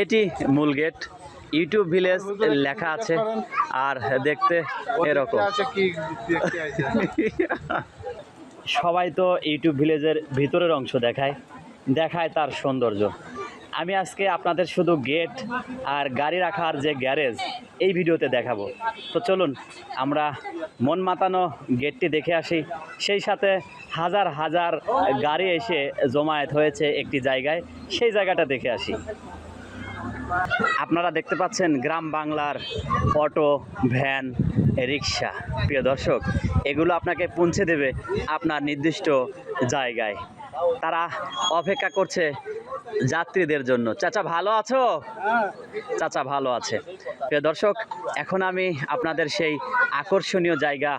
এটি মূল gate. YouTube village লেখা আছে আর দেখতে এরকম। সবাই তো ইউটিউব ভিলেজের ভিতরের অংশ দেখায় তার সৌন্দর্য। আমি আজকে আপনাদের শুধু গেট আর গাড়ি রাখার যে গ্যারেজ এই ভিডিওতে দেখাবো। তো চলুন আমরা মন মাতানো গেটটি দেখে আসি, সেই সাথে হাজার হাজার গাড়ি এসে জমায়েত হয়েছে একটি জায়গায়, সেই জায়গাটা দেখে আসি। আপনারা দেখতে পাচ্ছেন গ্রাম বাংলার অটো, ভ্যান, রিক্সা। প্রিয় দর্শক, এগুলো আপনাকে পৌঁছে দেবে আপনার নির্দিষ্ট জায়গায়। তারা অপেক্ষা করছে যাত্রীদের জন্য। চাচা ভালো আছো? চাচা ভালো আছে। প্রিয় দর্শক, এখন আমি আপনাদের সেই আকর্ষণীয় জায়গা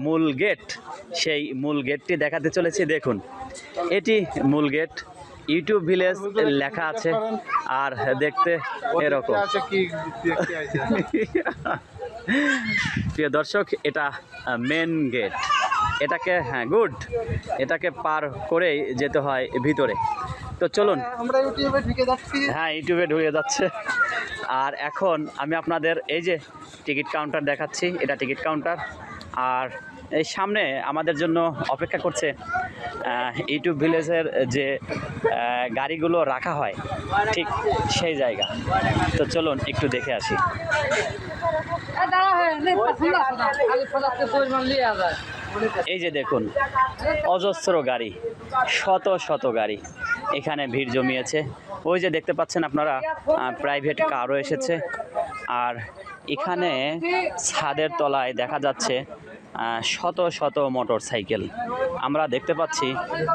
মূল গেট, সেই মূল গেটটি দেখাতে চলেছি। দেখুন, এটি মূল গেট। ইউটিউব ভিলেজ লেখা আছে আর দেখতে এরকম। প্রিয় দর্শক, এটা মেন গেট। এটাকে এটাকে পার করেই যেতে হয় ভিতরে। তো চলুন, আমরা ইউটিউবে ঢুকে যাচ্ছি। হ্যাঁ, ইউটিউবে ঢুকে যাচ্ছে। আর এখন আমি আপনাদের এই যে টিকিট কাউন্টার দেখাচ্ছি, এটা টিকিট কাউন্টার। আর এই সামনে আমাদের জন্য অপেক্ষা করছে ইউটিউব ভিলেজের যে গাড়িগুলো রাখা হয়, ঠিক সেই জায়গা। তো চলুন একটু দেখে আসি। এই যে দেখুন, অজস্র গাড়ি, শত শত গাড়ি এখানে ভিড় জমিয়েছে। ওই যে দেখতে পাচ্ছেন আপনারা, প্রাইভেট কারও এসেছে। আর এখানে ছাদের তলায় দেখা যাচ্ছে শত শত মোটর সাইকেল। আমরা দেখতে পাচ্ছি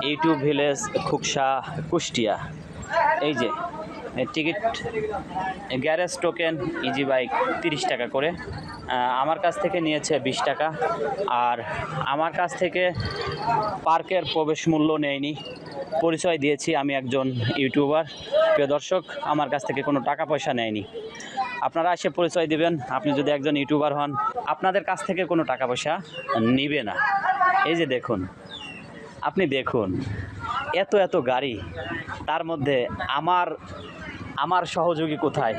ইউটিউব ভিলেজ, খুকসা, কুষ্টিয়া। এই যে ticket, garage token, easy bike 30 টাকা করে। আমার কাছ থেকে নিয়েছে 20 টাকা। আর আমার কাছ থেকে পার্কের প্রবেশ মূল্য নেয়নি। পরিচয় দিয়েছি আমি একজন ইউটিউবার। প্রিয় দর্শক, আমার কাছ থেকে কোনো টাকা পয়সা নেয়নি। আপনারা এসে পরিচয় দিবেন। আপনি যদি একজন ইউটিউবার হন, আপনাদের কাছ থেকে কোনো টাকা পয়সা নিবে না। এই যে দেখুন, আপনি দেখুন এত এত গাড়ি, তার মধ্যে আমার সহযোগী কোথায়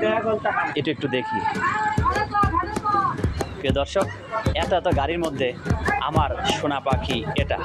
এটা একটু দেখি। প্রিয় দর্শক, এত এত গাড়ির মধ্যে আমার সোনা পাখি এটা।